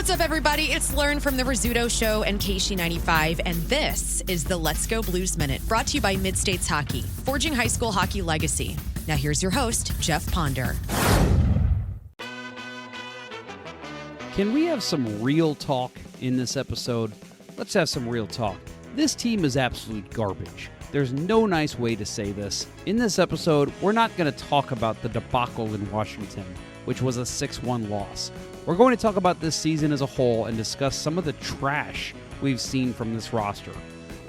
What's up, everybody? It's Lern from the Rizz Show and KC95, and this is the Let's Go Blues Minute, brought to you by Mid-States Hockey, forging high school hockey legacy. Now here's your host, Jeff Ponder. Can we have some real talk in this episode? Let's have some real talk. This team is absolute garbage. There's no nice way to say this. In this episode, we're not going to talk about the debacle in Washington, which was a 6-1 loss. We're going to talk about this season as a whole and discuss some of the trash we've seen from this roster.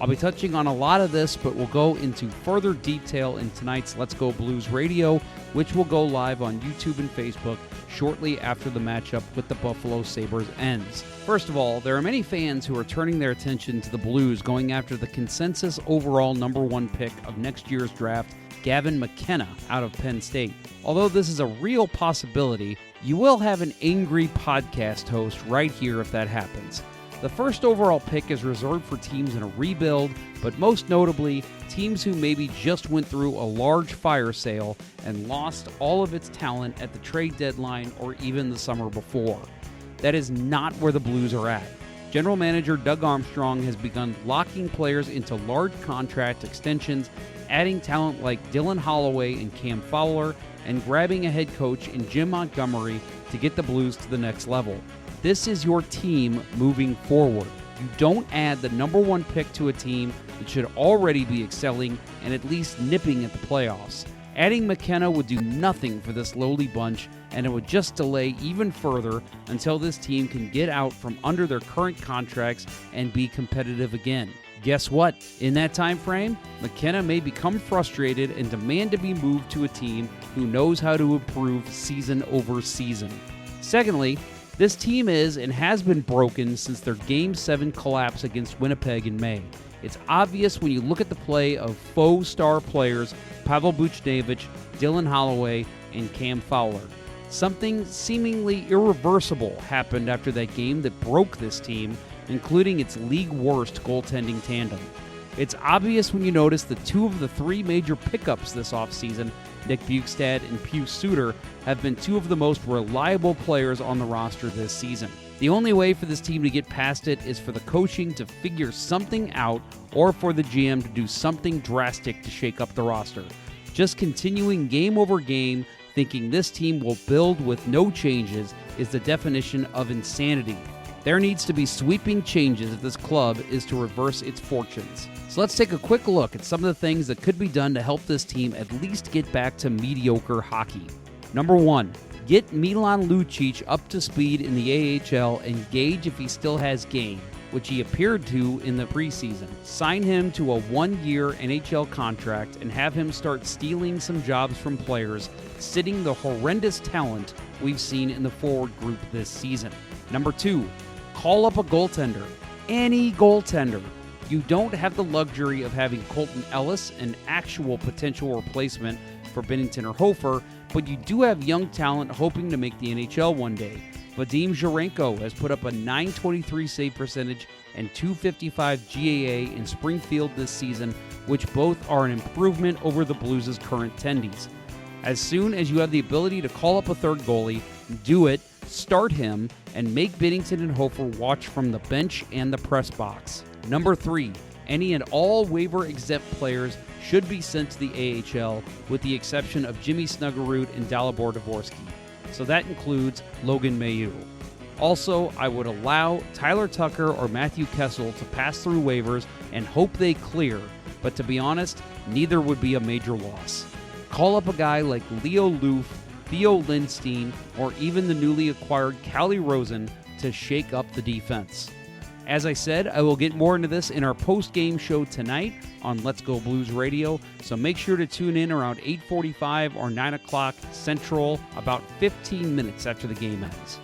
I'll be touching on a lot of this, but we'll go into further detail in tonight's Let's Go Blues Radio, which will go live on YouTube and Facebook shortly after the matchup with the Buffalo Sabres ends. First of all, there are many fans who are turning their attention to the Blues going after the consensus overall number 1 pick of next year's draft, Gavin McKenna, out of Penn State. Although this is a real possibility, you will have an angry podcast host right here if that happens. The first overall pick is reserved for teams in a rebuild, but most notably, teams who maybe just went through a large fire sale and lost all of its talent at the trade deadline or even the summer before. That is not where the Blues are at. General manager Doug Armstrong has begun locking players into large contract extensions, adding talent like Dylan Holloway and Cam Fowler, and grabbing a head coach in Jim Montgomery to get the Blues to the next level. This is your team moving forward. You don't add the number 1 pick to a team that should already be excelling and at least nipping at the playoffs. Adding McKenna would do nothing for this lowly bunch, and it would just delay even further until this team can get out from under their current contracts and be competitive again. Guess what? In that time frame, McKenna may become frustrated and demand to be moved to a team who knows how to improve season over season. Secondly, this team is and has been broken since their Game 7 collapse against Winnipeg in May. It's obvious when you look at the play of faux star players Pavel Buchnevich, Dylan Holloway, and Cam Fowler. Something seemingly irreversible happened after that game that broke this team, including its league-worst goaltending tandem. It's obvious when you notice that 2 of the 3 major pickups this offseason, Nick Bjugstad and Pius Suter, have been 2 of the most reliable players on the roster this season. The only way for this team to get past it is for the coaching to figure something out or for the GM to do something drastic to shake up the roster. Just continuing game over game, thinking this team will build with no changes is the definition of insanity. There needs to be sweeping changes if this club is to reverse its fortunes. So let's take a quick look at some of the things that could be done to help this team at least get back to mediocre hockey. Number 1, get Milan Lucic up to speed in the AHL and gauge if he still has game, which he appeared to in the preseason. Sign him to a 1-year NHL contract and have him start stealing some jobs from players, sitting the horrendous talent we've seen in the forward group this season. Number 2, call up a goaltender. Any goaltender. You don't have the luxury of having Colton Ellis, an actual potential replacement for Binnington or Hofer, but you do have young talent hoping to make the NHL one day. Vadim Zherenko has put up a .923 save percentage and .255 GAA in Springfield this season, which both are an improvement over the Blues' current tendies. As soon as you have the ability to call up a third goalie, do it, start him, and make Binnington and Hofer watch from the bench and the press box. Number 3, any and all waiver-exempt players should be sent to the AHL, with the exception of Jimmy Snuggerud and Dalibor Dvorsky. So that includes Logan Mailloux. Also, I would allow Tyler Tucker or Matthew Kessel to pass through waivers and hope they clear, but to be honest, neither would be a major loss. Call up a guy like Leo Loof, Theo Lindstein, or even the newly acquired Calle Rosen to shake up the defense. As I said, I will get more into this in our post-game show tonight on Let's Go Blues Radio, so make sure to tune in around 8:45 or 9 o'clock Central, about 15 minutes after the game ends.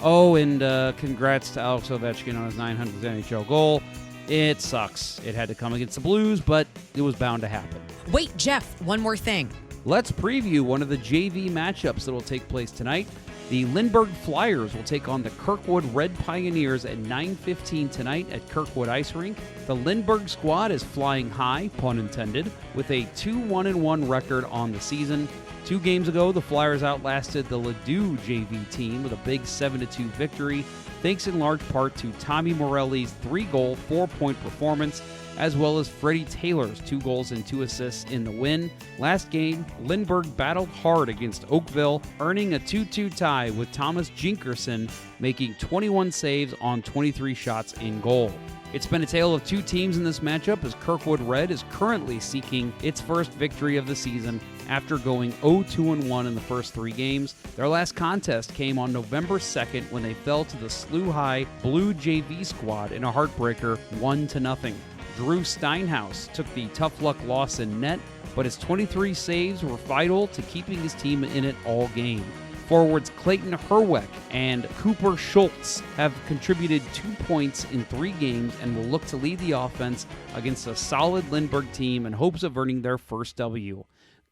Oh, and congrats to Alex Ovechkin on his 900th NHL goal. It sucks. It had to come against the Blues, but it was bound to happen. Wait, Jeff, one more thing. Let's preview one of the JV matchups that will take place tonight. The Lindbergh Flyers will take on the Kirkwood Red Pioneers at 9:15 tonight at Kirkwood Ice Rink. The Lindbergh squad is flying high, pun intended, with a 2-1-1 record on the season. 2 games ago, the Flyers outlasted the Ladue JV team with a big 7-2 victory, thanks in large part to Tommy Morelli's 3-goal, 4-point performance, as well as Freddie Taylor's 2 goals and 2 assists in the win. Last game, Lindbergh battled hard against Oakville, earning a 2-2 tie with Thomas Jinkerson making 21 saves on 23 shots in goal. It's been a tale of 2 teams in this matchup as Kirkwood Red is currently seeking its first victory of the season after going 0-2-1 in the first 3 games. Their last contest came on November 2nd when they fell to the SLU High Blue JV squad in a heartbreaker 1-0. Drew Steinhaus took the tough luck loss in net, but his 23 saves were vital to keeping his team in it all game. Forwards Clayton Herweck and Cooper Schultz have contributed 2 points in 3 games and will look to lead the offense against a solid Lindbergh team in hopes of earning their first W.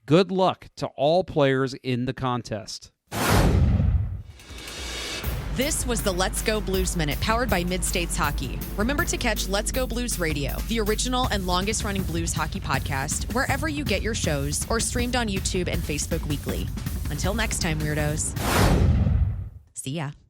Good luck to all players in the contest. This was the Let's Go Blues Minute, powered by Mid-States Hockey. Remember to catch Let's Go Blues Radio, the original and longest-running blues hockey podcast, wherever you get your shows, or streamed on YouTube and Facebook weekly. Until next time, weirdos. See ya.